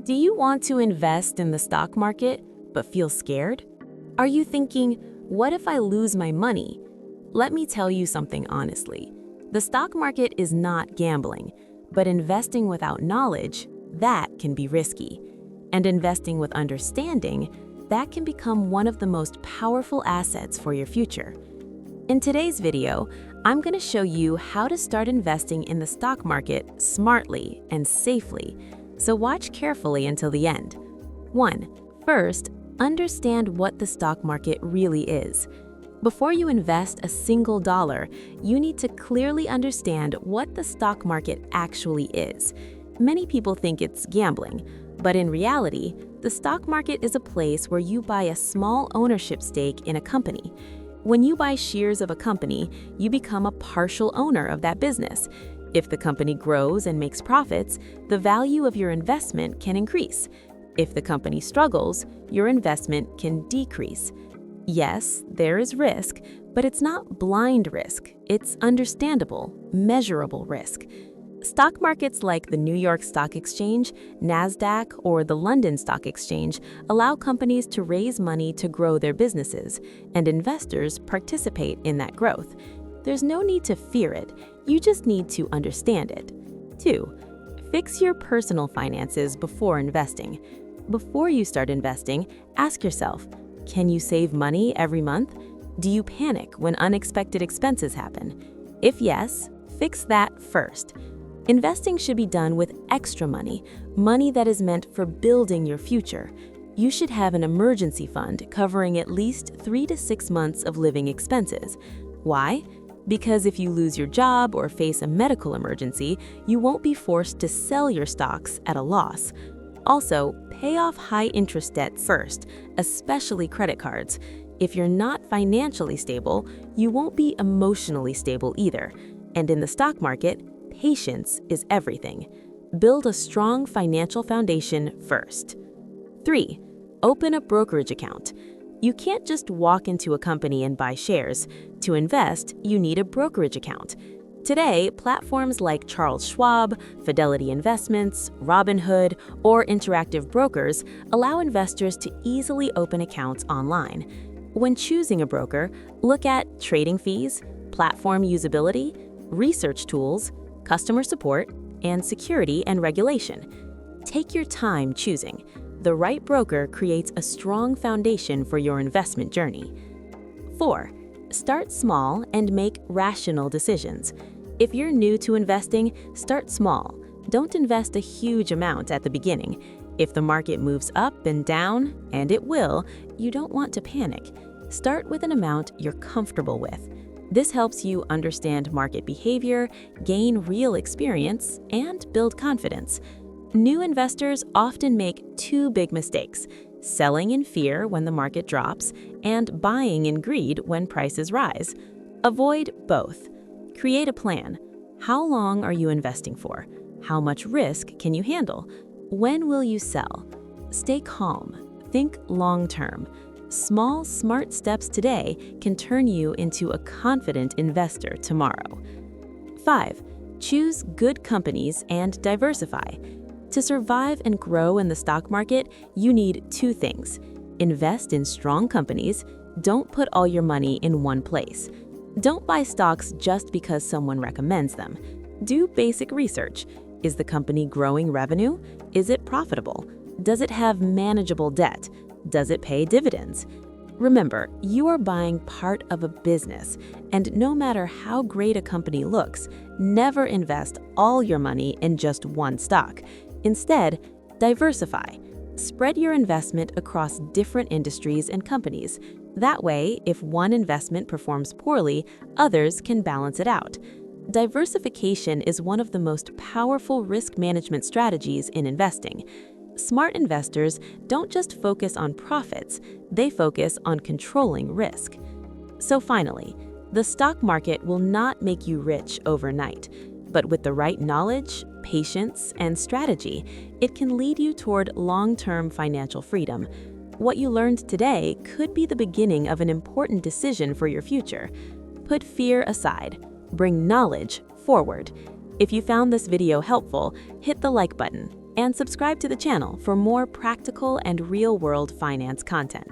Do you want to invest in the stock market but feel scared? Are you thinking, what if I lose my money? Let me tell you something honestly. The stock market is not gambling, but investing without knowledge, that can be risky. And investing with understanding, that can become one of the most powerful assets for your future. In today's video, I'm going to show you how to start investing in the stock market smartly and safely. So watch carefully until the end. 1. First, understand what the stock market really is. Before you invest a single dollar, you need to clearly understand what the stock market actually is. Many people think it's gambling, but in reality, the stock market is a place where you buy a small ownership stake in a company. When you buy shares of a company, you become a partial owner of that business. If the company grows and makes profits, the value of your investment can increase. If the company struggles, your investment can decrease. Yes, there is risk, but it's not blind risk. It's understandable, measurable risk. Stock markets like the New York Stock Exchange, NASDAQ, or the London Stock Exchange allow companies to raise money to grow their businesses, and investors participate in that growth. There's no need to fear it, you just need to understand it. 2. Fix your personal finances before investing. Before you start investing, ask yourself, can you save money every month? Do you panic when unexpected expenses happen? If yes, fix that first. Investing should be done with extra money, money that is meant for building your future. You should have an emergency fund covering at least 3 to 6 months of living expenses. Why? Because if you lose your job or face a medical emergency, you won't be forced to sell your stocks at a loss. Also, pay off high-interest debt first, especially credit cards. If you're not financially stable, you won't be emotionally stable either. And in the stock market, patience is everything. Build a strong financial foundation first. 3. Open a brokerage account. You can't just walk into a company and buy shares. To invest, you need a brokerage account. Today, platforms like Charles Schwab, Fidelity Investments, Robinhood, or Interactive Brokers allow investors to easily open accounts online. When choosing a broker, look at trading fees, platform usability, research tools, customer support, and security and regulation. Take your time choosing. The right broker creates a strong foundation for your investment journey. 4. Start small and make rational decisions. If you're new to investing, start small. Don't invest a huge amount at the beginning. If the market moves up and down, and it will, you don't want to panic. Start with an amount you're comfortable with. This helps you understand market behavior, gain real experience, and build confidence. New investors often make 2 big mistakes: selling in fear when the market drops and buying in greed when prices rise. Avoid both. Create a plan. How long are you investing for? How much risk can you handle? When will you sell? Stay calm. Think long-term. Small, smart steps today can turn you into a confident investor tomorrow. 5. Choose good companies and diversify. To survive and grow in the stock market, you need 2 things. Invest in strong companies. Don't put all your money in one place. Don't buy stocks just because someone recommends them. Do basic research. Is the company growing revenue? Is it profitable? Does it have manageable debt? Does it pay dividends? Remember, you are buying part of a business, and no matter how great a company looks, never invest all your money in just one stock. Instead, diversify. Spread your investment across different industries and companies. That way, if one investment performs poorly, others can balance it out. Diversification is one of the most powerful risk management strategies in investing. Smart investors don't just focus on profits, they focus on controlling risk. So finally, the stock market will not make you rich overnight, but with the right knowledge, patience, and strategy, it can lead you toward long-term financial freedom. What you learned today could be the beginning of an important decision for your future. Put fear aside. Bring knowledge forward. If you found this video helpful, hit the like button. and subscribe to the channel for more practical and real-world finance content.